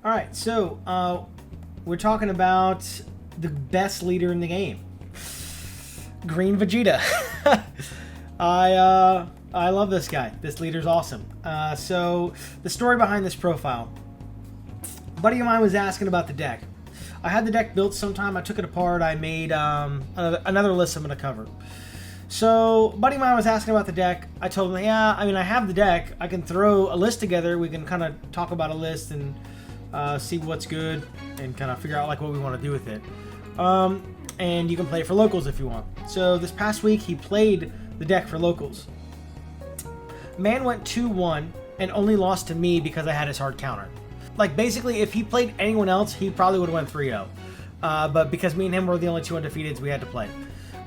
All right, so we're talking about the best leader in the game, Green Vegeta. I love this guy. This leader's awesome. So the story behind this profile, a buddy of mine was asking about the deck. I had the deck built sometime. I took it apart. I made another list I'm going to cover. So, buddy of mine was asking about the deck. I told him, yeah, I mean, I have the deck. I can throw a list together. We can kind of talk about a list and see what's good and kind of figure out like what we want to do with it. And you can play it for locals if you want. So this past week, he played the deck for locals. Man went 2-1 and only lost to me because I had his hard counter. Like, basically, if he played anyone else, he probably would have went 3-0. But because me and him were the only two undefeateds, we had to play.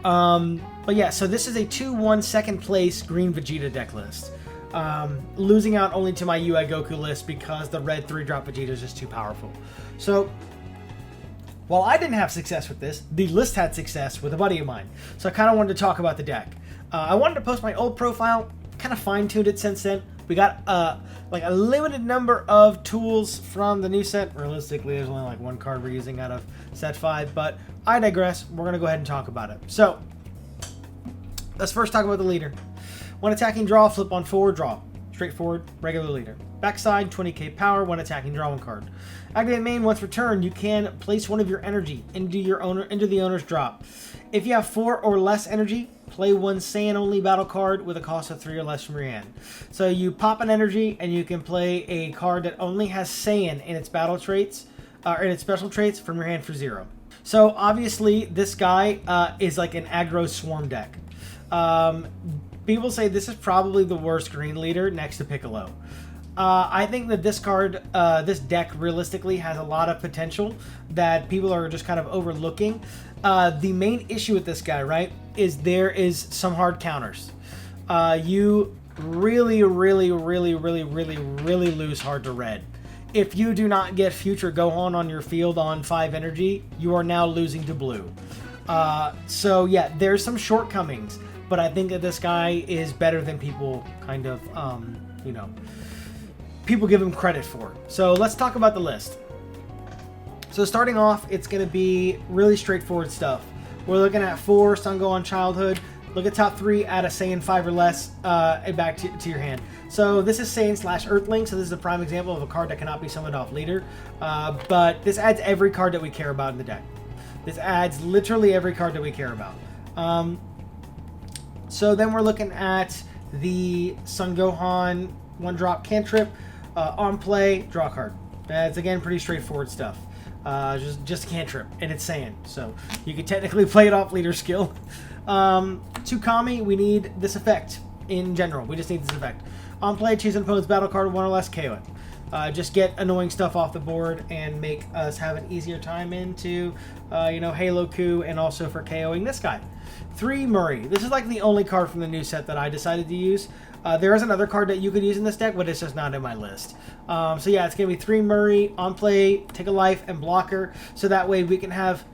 But yeah, so this is a 2-1 second place Green Vegeta deck list. Losing out only to my UI Goku list because the red 3-drop Vegeta is just too powerful. So, while I didn't have success with this, the list had success with a buddy of mine. So I kind of wanted to talk about the deck. I wanted to post my old profile, kind of fine-tuned it since then. We got like a limited number of tools from the new set. Realistically, there's only like one card we're using out of set 5, but I digress. We're going to go ahead and talk about it. So, let's first talk about the leader. When attacking, draw, flip on forward, draw. Straightforward, regular leader. Backside, 20k power. When attacking, draw one card. Activate main. Once returned, you can place one of your energy into the owner's drop. If you have 4 or less energy, play one Saiyan only battle card with a cost of 3 or less from your hand. So you pop an energy and you can play a card that only has Saiyan in its battle traits, or in its special traits from your hand for 0. So obviously this guy is like an aggro swarm deck. People say this is probably the worst green leader next to Piccolo. I think that this card, this deck realistically has a lot of potential that people are just kind of overlooking. The main issue with this guy, right, is there is some hard counters. You really lose hard to red. If you do not get Future Gohan on your field on 5 energy, you are now losing to blue. So yeah, there's some shortcomings, but I think that this guy is better than people kind of, people give him credit for. So let's talk about the list. So starting off, it's going to be really straightforward stuff. We're looking at 4 Sun Gohan Childhood. Look at top 3, add a Saiyan 5 or less back to your hand. So this is Saiyan / Earthling, so this is a prime example of a card that cannot be summoned off leader. But this adds every card that we care about in the deck. This adds literally every card that we care about. So then we're looking at the Sun Gohan 1-drop cantrip. On play, draw a card. That's again pretty straightforward stuff. Just a cantrip, and it's Saiyan, so you can technically play it off leader skill. To Kami, we need this effect in general. We just need this effect. On play, choose an opponent's battle card, 1 or less, KO it. Just get annoying stuff off the board and make us have an easier time into, Halo Coup, and also for KOing this guy. 3 Murray. This is like the only card from the new set that I decided to use. There is another card that you could use in this deck, but it's just not in my list. So yeah, it's going to be 3 Murray, on play, take a life, and blocker. So that way we can have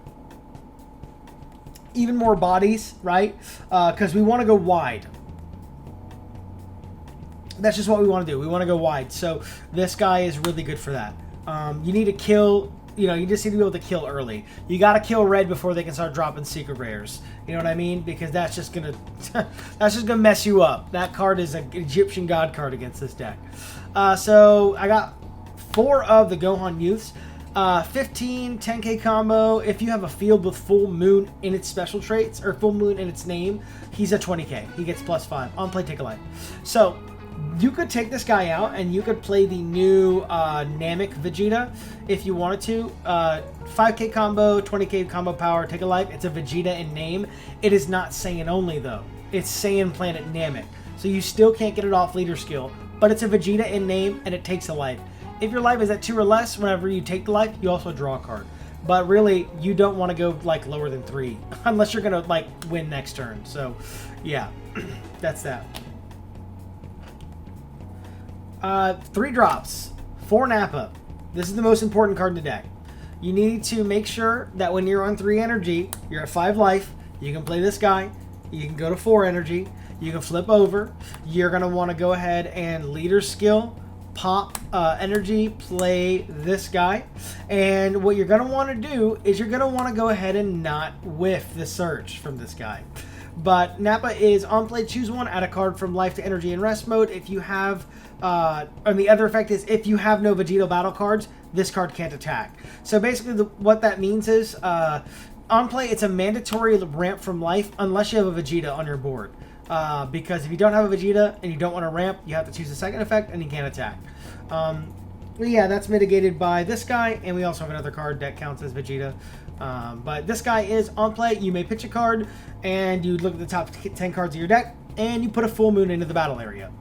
even more bodies, right? Because we want to go wide. That's just what we want to do. We want to go wide. So this guy is really good for that. You need to kill... you just need to be able to kill early. You got to kill red before they can start dropping secret rares. You know what I mean? Because that's just gonna mess you up. That card is an Egyptian god card against this deck. So I got 4 of the Gohan Youths. 15 10k combo. If you have a field with full moon in its special traits or full moon in its name, he's a 20k. He gets +5 on play. Take a life. So you could take this guy out and you could play the new Namek Vegeta if you wanted to. 5k combo, 20k combo power, take a life. It's a Vegeta in name. It is not Saiyan only though. It's Saiyan Planet Namek. So you still can't get it off leader skill, but it's a Vegeta in name and it takes a life. If your life is at 2 or less, whenever you take the life, you also draw a card. But really, you don't want to go like lower than 3 unless you're gonna like win next turn. So yeah, that's that. 3 drops, 4 Nappa. This is the most important card in the deck. You need to make sure that when you're on 3 energy, you're at 5 life, you can play this guy, you can go to 4 energy, you can flip over, you're going to want to go ahead and leader skill, pop energy, play this guy. And what you're going to want to do is you're going to want to go ahead and not whiff the search from this guy. But Nappa is on play, choose one, add a card from life to energy and rest mode. If you have, and the other effect is if you have no Vegeta battle cards, this card can't attack. So basically what that means is, on play, it's a mandatory ramp from life unless you have a Vegeta on your board. Because if you don't have a Vegeta and you don't want to ramp, you have to choose the second effect and you can't attack. Yeah, that's mitigated by this guy, and we also have another card that counts as Vegeta. But this guy is on play. You may pitch a card, and you look at the top 10 cards of your deck, and you put a full moon into the battle area.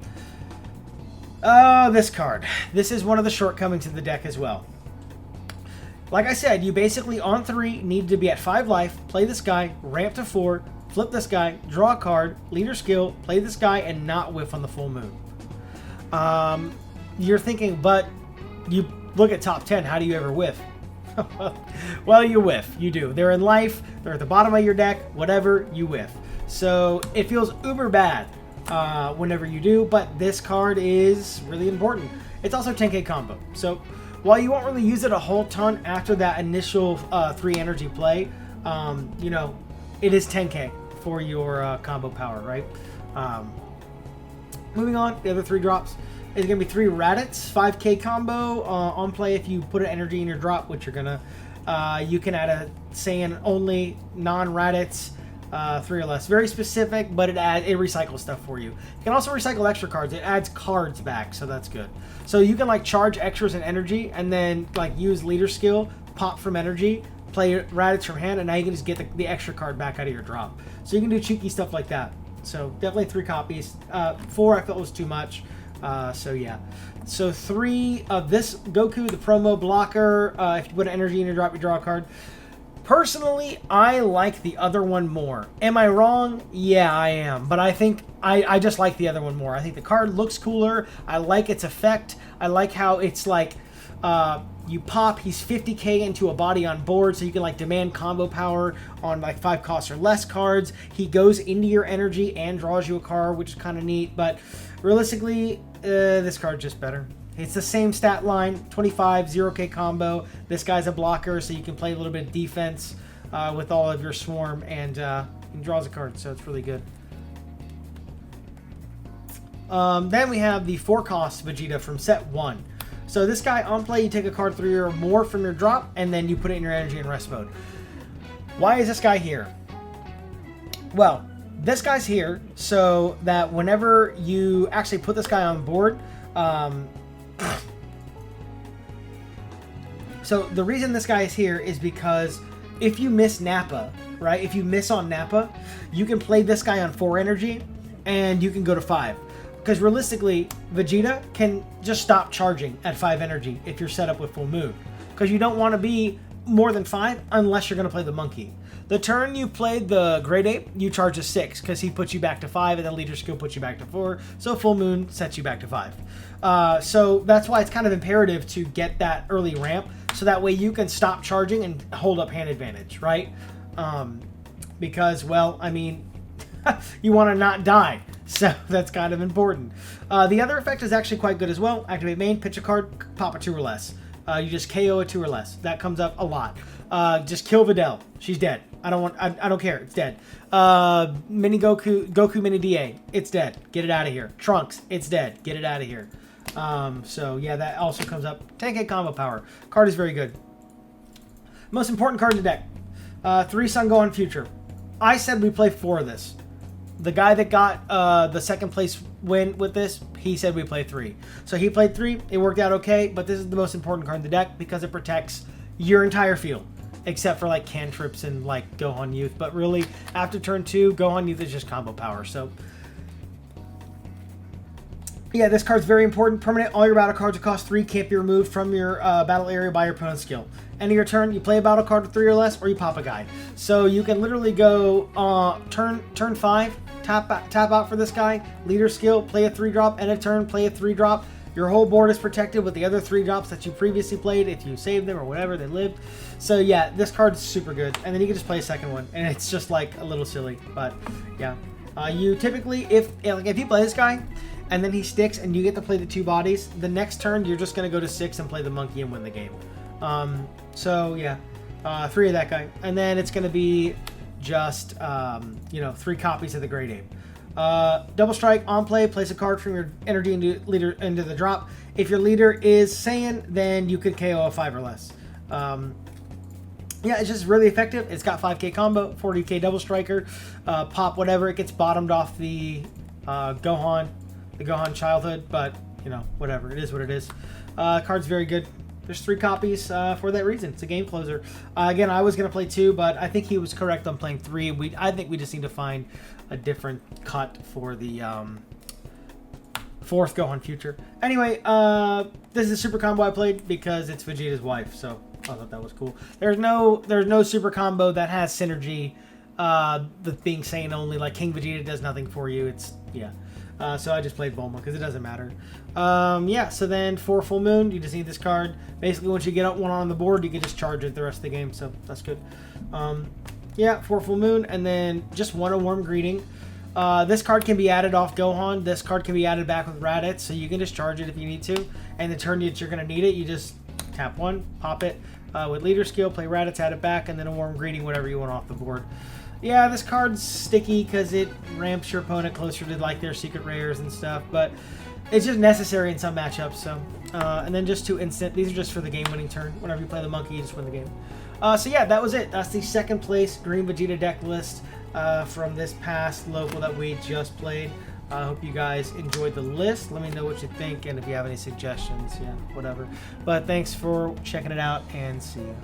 This card. This is one of the shortcomings of the deck as well. Like I said, you basically, on 3, need to be at 5 life, play this guy, ramp to 4, flip this guy, draw a card, leader skill, play this guy, and not whiff on the full moon. You're thinking, but you look at top 10, how do you ever whiff? Well, you whiff. You do. They're in life, they're at the bottom of your deck, whatever, you whiff. So it feels uber bad whenever you do, but this card is really important. It's also 10k combo. So while you won't really use it a whole ton after that initial 3 energy play, you know, it is 10k for your combo power, right? Moving on, the other 3 drops is going to be 3 Raditz, 5k combo on play. If you put an energy in your drop, which you're going to, you can add a Saiyan only non-Raditz 3 or less. Very specific, but it recycles stuff for you. You can also recycle extra cards. It adds cards back, so that's good. So you can like charge extras in energy and then like use leader skill, pop from energy, play Raditz from hand, and now you can just get the extra card back out of your drop. So you can do cheeky stuff like that. So definitely 3 copies. 4 I felt was too much. So yeah. So 3 of this Goku, the promo blocker. If you put an energy in your drop, you draw a card. Personally, I like the other one more. Am I wrong? Yeah, I am. But I think I just like the other one more. I think the card looks cooler. I like its effect. I like how it's like you pop, he's 50k into a body on board, so you can like demand combo power on like 5 costs or less cards. He goes into your energy and draws you a card, which is kind of neat. But realistically, this card's just better. It's the same stat line, 25, 0k combo. This guy's a blocker, so you can play a little bit of defense with all of your swarm, and he draws a card, so it's really good. Then we have the 4-cost Vegeta from set 1. So this guy, on play, you take a card 3 or more from your drop, and then you put it in your energy and rest mode. Why is this guy here? Well, this guy's here so that whenever you actually put this guy on board, so the reason this guy is here is because if you miss Nappa, right? If you miss on Nappa, you can play this guy on 4 energy, and you can go to 5. Because realistically, Vegeta can just stop charging at 5 energy if you're set up with full moon. Because you don't want to be more than 5 unless you're going to play the monkey. The turn you played the Great Ape, you charge a 6 because he puts you back to 5, and then leader skill puts you back to 4. So full moon sets you back to 5. So that's why it's kind of imperative to get that early ramp, so that way you can stop charging and hold up hand advantage, right? Because, well, I mean, you want to not die. So that's kind of important. The other effect is actually quite good as well. Activate main, pitch a card, pop a 2 or less. You just KO a 2 or less. That comes up a lot. Just kill Videl. She's dead. I don't care. It's dead. Mini Goku Mini DA. It's dead. Get it out of here. Trunks. It's dead. Get it out of here. So yeah, that also comes up. 10k combo power. Card is very good. Most important card in the deck. 3 Sun Gohan Future. I said we play 4 of this. The guy that got the second place win with this, he said we play 3. So he played 3. It worked out okay, but this is the most important card in the deck because it protects your entire field, except for like cantrips and like Gohan Youth. But really, after turn 2, Gohan Youth is just combo power. So yeah, this card's very important. Permanent, all your battle cards that cost 3 can't be removed from your battle area by your opponent's skill. End of your turn, you play a battle card with 3 or less, or you pop a guy. So you can literally go turn 5, tap out for this guy, leader skill, play a 3-drop, end of turn, play a 3-drop. Your whole board is protected with the other 3 drops that you previously played if you saved them or whatever, they lived. So yeah, this card's super good. And then you can just play a second one, and it's just like a little silly, but yeah. You typically, if you play this guy, and then he sticks, and you get to play the 2 bodies. The next turn, you're just going to go to 6 and play the monkey and win the game. So yeah, 3 of that guy, and then it's going to be just 3 copies of the Great Ape. Double strike on play, place a card from your energy leader into the drop. If your leader is Saiyan, then you could KO a 5 or less. Yeah, it's just really effective. It's got 5k combo, 40k double striker, pop whatever. It gets bottomed off the Gohan childhood, but whatever. It is what it is. Card's very good. There's 3 copies for that reason. It's a game closer. Again, I was going to play 2, but I think he was correct on playing 3. I think we just need to find a different cut for the 4th Gohan Future. Anyway, this is a super combo I played because it's Vegeta's wife, so I thought that was cool. There's no super combo that has synergy with being Saiyan only. Like King Vegeta does nothing for you. So I just played Bulma because it doesn't matter. Yeah, so then for Full Moon, you just need this card. Basically, once you get one on the board, you can just charge it the rest of the game, so that's good. Yeah, for Full Moon, and then just one a Warm Greeting. This card can be added off Gohan. This card can be added back with Raditz, so you can just charge it if you need to. And the turn that you're going to need it, you just tap 1, pop it. With Leader Skill, play Raditz, add it back, and then a Warm Greeting, whatever you want off the board. Yeah, this card's sticky because it ramps your opponent closer to like their secret rares and stuff, but it's just necessary in some matchups. So, and then just 2 instant. These are just for the game-winning turn. Whenever you play the monkey, you just win the game. So yeah, that was it. That's the 2nd place Green Vegeta deck list from this past local that we just played. I hope you guys enjoyed the list. Let me know what you think, and if you have any suggestions, yeah, whatever. But thanks for checking it out, and see you.